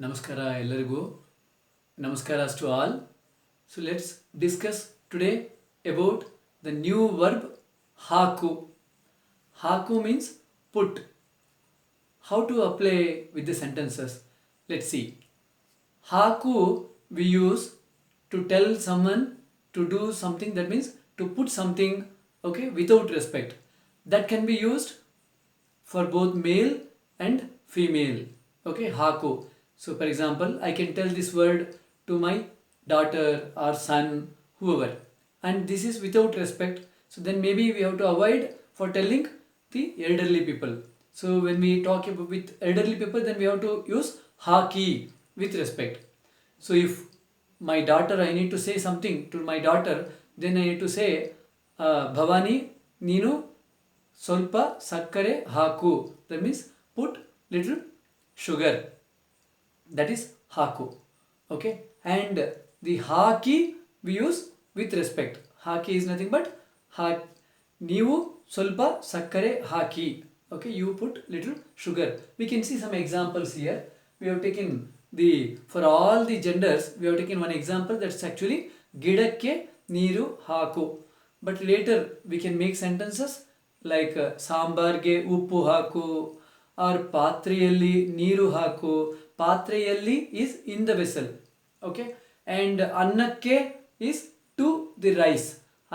Namaskara ellarigu. Namaskaras to all. So let's discuss today about the new verb haku. Haku means put. How to apply with the sentences? Let's see. Haku we use to tell someone to do something, that means to put something, okay, without respect. That can be used for both male and female. Okay, haku. So for example, I can tell this word to my daughter or son, whoever, and this is without respect. So then maybe we have to avoid for telling the elderly people. So when we talk about with elderly people, then we have to use haki with respect. So if my daughter, I need to say something to my daughter, then I need to say, Bhavani, Ninu ಸ್ವಲ್ಪ ಸಕ್ಕರೆ ಹಾಕು. That means put little sugar. That is haku. Okay, and the haki we use with respect. Haki is nothing but ನೀವು ಸ್ವಲ್ಪ ಸಕ್ಕರೆ ಹಾಕಿ. Okay, you put little sugar. We can see some examples here. We have taken for all the genders, we have taken one example, that's actually ಗಿಡಕ್ಕೆ ನೀರು ಹಾಕು. But later we can make sentences like ಸಾಂಬಾರ್ಗೆ ಉಪ್ಪು ಹಾಕು, or ಪಾತ್ರೆಯಲ್ಲಿ ನೀರು ಹಾಕು. ಪಾತ್ರೆಯಲ್ಲಿ is in the vessel. Okay, and ಅನ್ನಕ್ಕೆ is to the rice.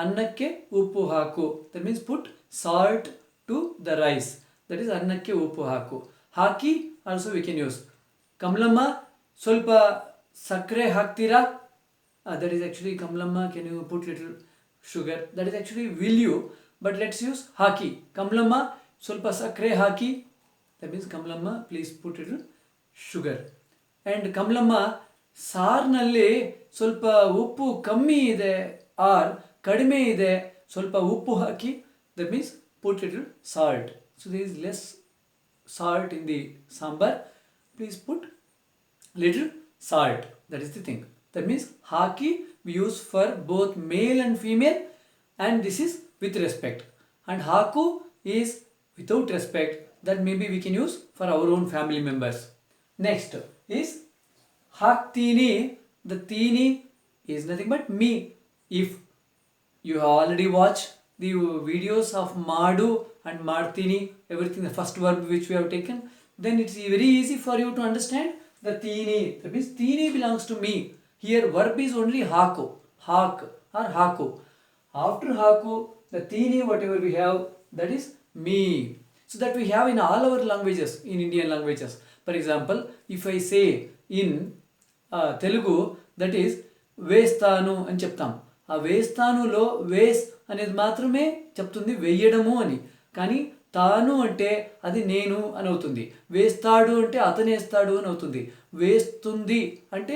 ಅನ್ನಕ್ಕೆ ಉಪ್ಪು ಹಾಕು. That means put salt to the rice. That is ಅನ್ನಕ್ಕೆ ಉಪ್ಪು ಹಾಕು. ಹಾಕಿ also we can use. Kamalamma ಸ್ವಲ್ಪ ಸಕ್ಕರೆ ಹಾಕ್ತೀರಾ? That is actually Kamlamma, can you put little sugar? That is actually will you, but let's use haki. Kamlamma ಸ್ವಲ್ಪ ಸಕ್ಕರೆ ಹಾಕಿ. That means Kamlamma, please put little sugar. And Kamlamma ಸಾರ್ನಲ್ಲಿ ಸ್ವಲ್ಪ ಉಪ್ಪು ಕಮ್ಮಿ ಇದೆ R ಕಡಿಮೆ ಇದೆ, ಸ್ವಲ್ಪ ಉಪ್ಪು ಹಾಕಿ. That means put little salt. So there is less salt in the sambar, please put little salt. That is the thing. That means haki we use for both male and female, and this is with respect. And haku is without respect, that maybe we can use for our own family members. Next is haktini. The tini is nothing but me. If you have already watched the videos of madu and martini, everything, the first verb which we have taken, then it's very easy for you to understand the tini. That means tini belongs to me. Here verb is only haku, hak or haku. After haku, the tini whatever we have, that is me. So that we have in all our languages, in Indian languages. For example, if I say in Telugu, that is వేస్తాను అని చెప్తాం. ఆ వేస్తానులో వేస్ అనేది మాత్రమే చెప్తుంది వేయడము అని, కానీ తాను అంటే అది నేను అని అవుతుంది. వేస్తాడు అంటే అతనేస్తాడు అని అవుతుంది. వేస్తుంది అంటే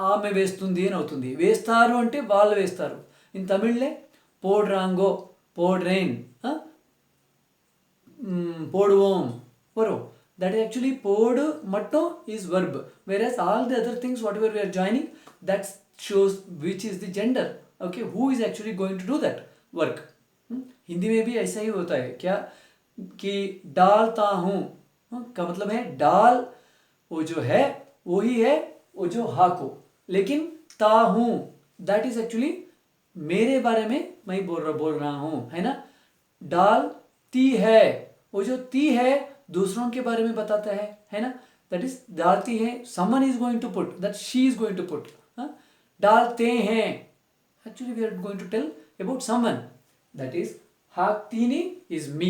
ఆమె వేస్తుంది అని అవుతుంది. వేస్తారు అంటే వాళ్ళు వేస్తారు. In తమిళ్లే పోడ్రాంగో, పోడ్రైన్, పోడుவோம் వரும். That is actually podu matto is verb, whereas all the other things whatever we are joining, that shows which is the gender. Okay, who is actually going to do that work. Hindi में भी ऐसा ही होता है क्या कि डालता हूँ का मतलब है डाल वो जो है वही है वो जो हाको, लेकिन ता हूँ दैट इज एक्चुअली मेरे बारे में मैं बोल रहा हूँ, है ना. डाल ती है, वो जो ती है दूसरों के बारे में बताता है ना. दैट इज डालती है, someone is going to put, that she is going to put. डालते हैं, actually we are going to tell about someone. That is haktini is me.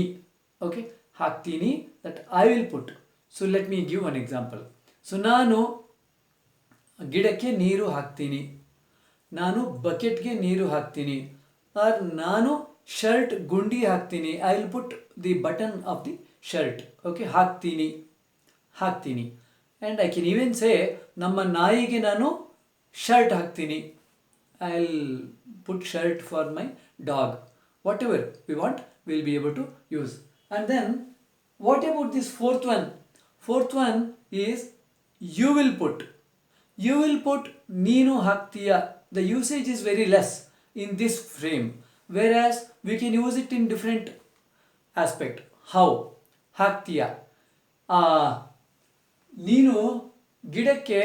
Okay, haktini, that I will put. So let me give one example. So ನಾನು ಗಿಡಕ್ಕೆ ನೀರು ಹಾಕ್ತೀನಿ, ನಾನು ಬಕೆಟ್ಗೆ ನೀರು ಹಾಕ್ತೀನಿ, R ನಾನು ಶರ್ಟ್ ಗುಂಡಿ ಹಾಕ್ತೀನಿ. I will put the button of the shirt. Okay, ಹಾಕ್ತೀನಿ. ಆ್ಯಂಡ್ ಐ ಕೆನ್ ಈವನ್ ಸೇ ನಮ್ಮ ನಾಯಿಗೆ ನಾನು ಶರ್ಟ್ ಹಾಕ್ತೀನಿ. I will put shirt for my dog. Whatever we want, we will be able to use. And then what about this fourth one? Fourth one is you will put. You will put ನೀನು ಹಾಕ್ತೀಯ. The usage is very less in this frame, whereas we can use it in different aspect. How? ಹಾಕ್ತೀಯ. ನೀನು ಗಿಡಕ್ಕೆ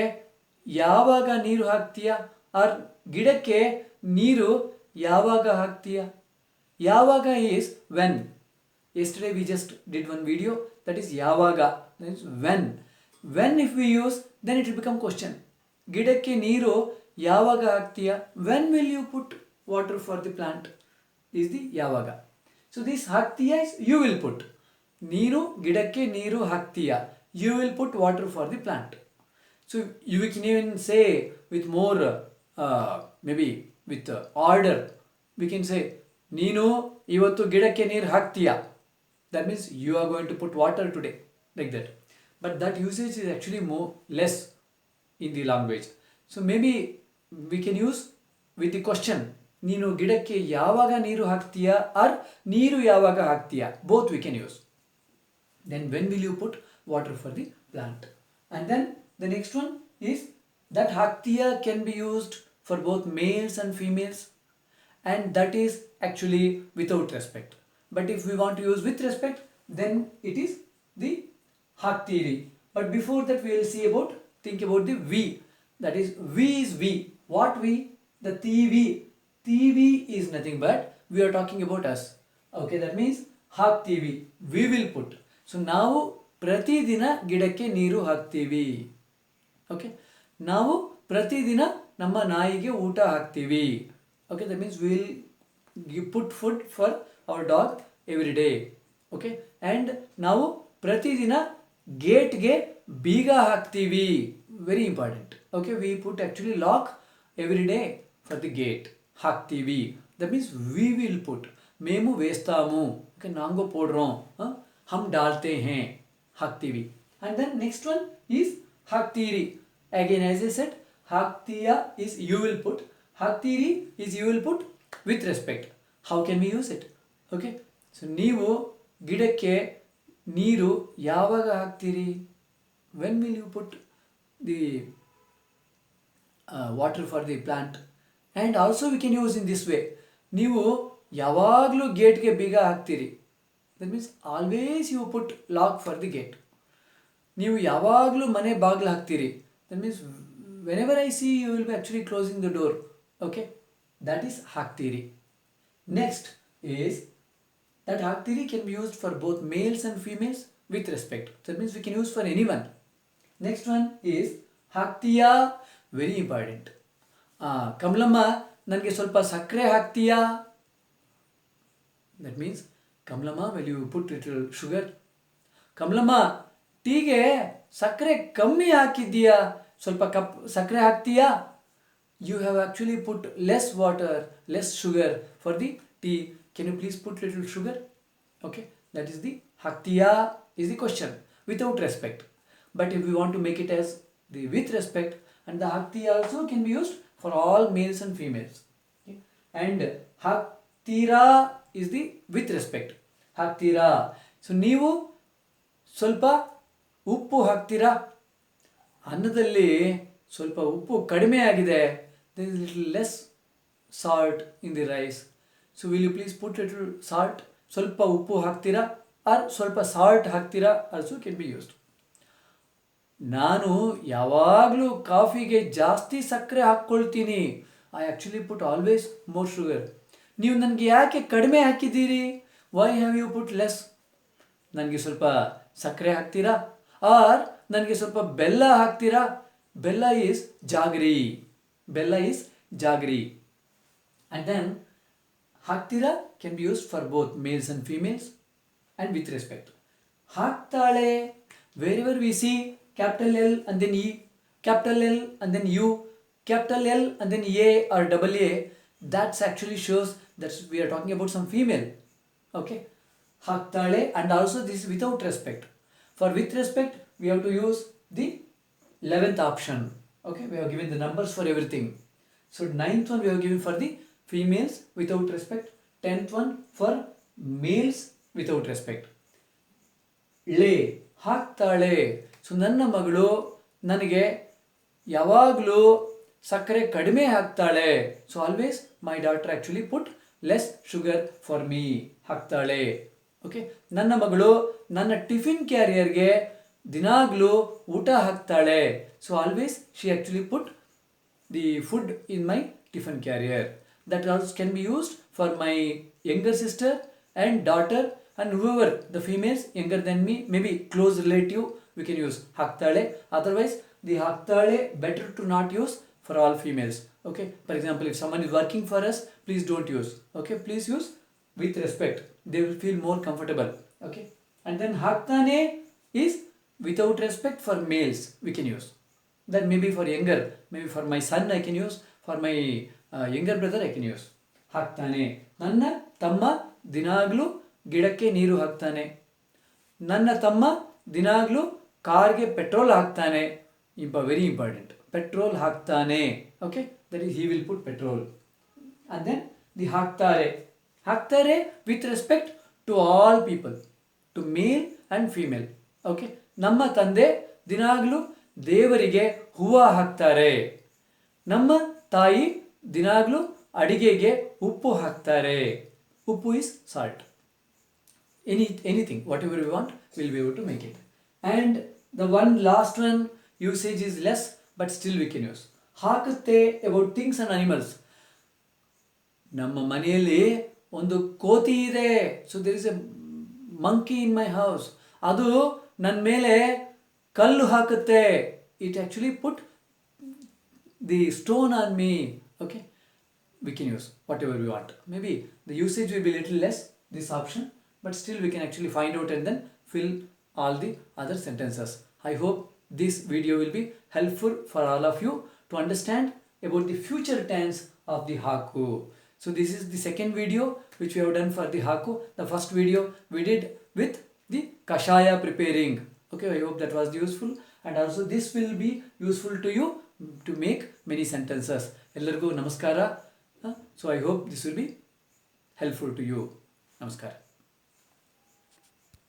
ಯಾವಾಗ ನೀರು ಹಾಕ್ತೀಯಾ R ಗಿಡಕ್ಕೆ ನೀರು ಯಾವಾಗ ಹಾಕ್ತೀಯಾ. ಯಾವಾಗ is when. Yesterday we just did one video that is yavaga, that is when. When if we use, then it will become question. ಗಿಡಕ್ಕೆ ನೀರು ಯಾವಾಗ ಹಾಕ್ತೀಯಾ. When will you put water for the plant is the ಯಾವಾಗ. So this ಹಾಕ್ತೀಯಾ is you will put. ನೀರು ಗಿಡಕ್ಕೆ ನೀರು ಹಾಕ್ತೀಯಾ, you will put water for the plant. So you can even say with more maybe with order we can say ನೀನು ಇವತ್ತು ಗಿಡಕ್ಕೆ ನೀರು ಹಾಕ್ತೀಯಾ. That means you are going to put water today, like that. But that usage is actually more less in the language. So maybe we can use with the question, ನೀನು ಗಿಡಕ್ಕೆ ಯಾವಾಗ ನೀರು ಹಾಕ್ತೀಯಾ or ನೀರು ಯಾವಾಗ ಹಾಕ್ತೀಯಾ. Both we can use. Then when will you put water for the plant. And then the next one is that haktiya can be used for both males and females, and that is actually without respect. But if we want to use with respect, then it is the haktiri. But before that we will think about the we. That is we is we. What we? The TV. TV is nothing but we are talking about us. Okay, that means haktiri. We will put. So ನಾವು ಪ್ರತಿದಿನ ಗಿಡಕ್ಕೆ ನೀರು ಹಾಕ್ತೀವಿ. Okay, ನಾವು ಪ್ರತಿದಿನ ನಮ್ಮ ನಾಯಿಗೆ ಊಟ ಹಾಕ್ತೀವಿ. Okay, that means will put food for our dog every day. Okay, and ನಾವು ಪ್ರತಿದಿನ ಗೇಟ್ಗೆ ಬೀಗ ಹಾಕ್ತೀವಿ. Very important. Okay, we put actually lock every day for the gate. ಹಾಕ್ತೀವಿ. That means we will put. మేము వేస్తాము. ఓకే, నాంగో పోడ్రోం. हम डालते हैं. हाक्तीवी. And then next one is haktiri. Again, as I said, haktiya is you will put. Haktiri is you will put with respect. How can we use it? Okay. So ನೀವು ಗಿಡಕ್ಕೆ ನೀರು ಯಾವಾಗ ಹಾಕ್ತೀರಿ. When will you put the water for the plant? And also we can use in this way. ನೀವು ಯಾವಾಗಲೂ ಗೇಟ್ಗೆ ಬೀಗ ಹಾಕ್ತೀರಿ. That means always you put lock for the gate. ನೀವು ಯಾವಾಗಲೂ ಮನೆ ಬಾಗಿಲು ಹಾಕ್ತೀರಿ. That means whenever I see you will be actually closing the door. Okay, that is ಹಾಕ್ತೀರಿ. Next is that ಹಾಕ್ತೀರಿ can be used for both males and females with respect. That means we can use for anyone. Next one is ಹಾಕ್ತೀಯಾ. Very important. Kamalamma ನನಗೆ ಸ್ವಲ್ಪ ಸಕ್ಕರೆ ಹಾಕ್ತೀಯಾ. That means Kamalamma will you put little sugar. Kamalamma ಟೀಗೆ ಸಕ್ಕರೆ ಕಮ್ಮಿ ಹಾಕಿದ್ದೀಯಾ, ಸ್ವಲ್ಪ ಸಕ್ಕರೆ ಹಾಕ್ತೀಯಾ. You have actually put less water, less sugar for the tea. Can you please put little sugar? Okay, that is the haktiya is the question without respect. But if we want to make it as the with respect, and the haktiya also can be used for all males and females. Okay? And haktira is the with respect. ಹಾಕ್ತೀರಾ. So ನೀವು ಸ್ವಲ್ಪ ಉಪ್ಪು ಹಾಕ್ತೀರಾ. ಅನ್ನದಲ್ಲಿ ಸ್ವಲ್ಪ ಉಪ್ಪು ಕಡಿಮೆ ಆಗಿದೆ. there is little less salt in the rice. So will you please put little salt. ಸ್ವಲ್ಪ ಉಪ್ಪು ಹಾಕ್ತೀರಾ ಆರ್ ಸ್ವಲ್ಪ ಸಾಲ್ಟ್ ಹಾಕ್ತೀರಾ. Also can be used. ನಾನು ಯಾವಾಗಲೂ ಕಾಫಿಗೆ ಜಾಸ್ತಿ ಸಕ್ಕರೆ ಹಾಕ್ಕೊಳ್ತೀನಿ. I actually put always more sugar. ನೀವು ನನಗೆ ಯಾಕೆ ಕಡಿಮೆ ಹಾಕಿದ್ದೀರಿ. Why have you put less. ನನಗೆ ಸ್ವಲ್ಪ ಸಕ್ಕರೆ ಹಾಕ್ತೀರಾ ಆರ್ ನನಗೆ ಸ್ವಲ್ಪ ಬೆಲ್ಲ ಹಾಕ್ತೀರಾ. Bella is jaggery. Bella is jaggery. And then ಹಾಕ್ತೀರಾ can be used for both males and females and with respect. ಹಾಕ್ತಾಳೆ. Wherever we see capital L and then E, capital L and then U, capital L and then A or double A, that's actually shows that we are talking about some female. Okay, haktale. And also this is without respect. For with respect we have to use the 11th option. Okay, we have given the numbers for everything. So 9th one we have given for the females without respect, 10th one for males without respect. Le ಹಾಕ್ತಾಳೆ. So ನನ್ನ ಮಗಳು ನನಗೆ ಯಾವಾಗಲೂ ಸಕ್ಕರೆ ಕಡಿಮೆ ಹಾಕ್ತಾಳೆ. So always my daughter actually put less sugar for me. ಹಾಕ್ತಾಳೆ. Okay, ನನ್ನ ಮಗಳು ನನ್ನ ಟಿಫಿನ್ ಕ್ಯಾರಿಯರ್ಗೆ ದಿನಾಗ್ಲೂ ಊಟ ಹಾಕ್ತಾಳೆ. So always she actually put the food in my tiffin carrier. That also can be used for my younger sister and daughter and whoever the females younger than me, maybe close relative, we can use haktale. Otherwise the haktale better to not use for all females. Okay, for example, if someone is working for us, please don't use. Okay, please use with respect, they will feel more comfortable. Okay, and then haktane is without respect for males we can use. Then maybe for younger, maybe for my son I can use, for my younger brother I can use. ಹಾಕ್ತಾನೆ, ನನ್ನ ತಮ್ಮ ದಿನಾಗ್ಲೂ ಗಿಡಕ್ಕೆ ನೀರು ಹಾಕ್ತಾನೆ. ನನ್ನ ತಮ್ಮ ದಿನಾಗ್ಲೂ ಕಾರ್ಗೆ ಪೆಟ್ರೋಲ್ ಹಾಕ್ತಾನೆ. ವೆರಿ ಇಂಪಾರ್ಟೆಂಟ್, ಪೆಟ್ರೋಲ್ ಹಾಕ್ತಾನೆ. Okay, that is he will put petrol. and then the ಹಾಕ್ತಾರೆ. ಹಾಕ್ತಾರೆ with respect to all people, to male and female. Okay, ನಮ್ಮ ತಂದೆ ದಿನಾಗ್ಲೂ ದೇವರಿಗೆ ಹೂವು ಹಾಕ್ತಾರೆ. ನಮ್ಮ ತಾಯಿ ದಿನಾಗ್ಲೂ ಅಡಿಗೆಗೆ ಉಪ್ಪು ಹಾಕ್ತಾರೆ. ಉಪ್ಪು is salt. Anything, whatever we want, we'll be able to make it. And the one last one, usage is less, but still we can use. ಹಾಕುತ್ತೆ about things and animals. ನಮ್ಮ ಮನೆಯಲ್ಲಿ ಒಂದು ಕೋತಿ ಇದೆ. So there is a monkey in my house. ಅದು ನನ್ನ ಮೇಲೆ ಕಲ್ಲು ಹಾಕುತ್ತೆ. It actually put the stone on me. Okay, we can use whatever we want. Maybe the usage will be little less, this option, but still we can actually find out and then fill all the other sentences. I hope this video will be helpful for all of you to understand about the future tense of the haku. So this is the second video which we have done for the haku. The first video we did with the kashaya preparing. Okay, I hope that was useful, and also this will be useful to you to make many sentences. Ellargu namaskara. So I hope this will be helpful to you. Namaskar.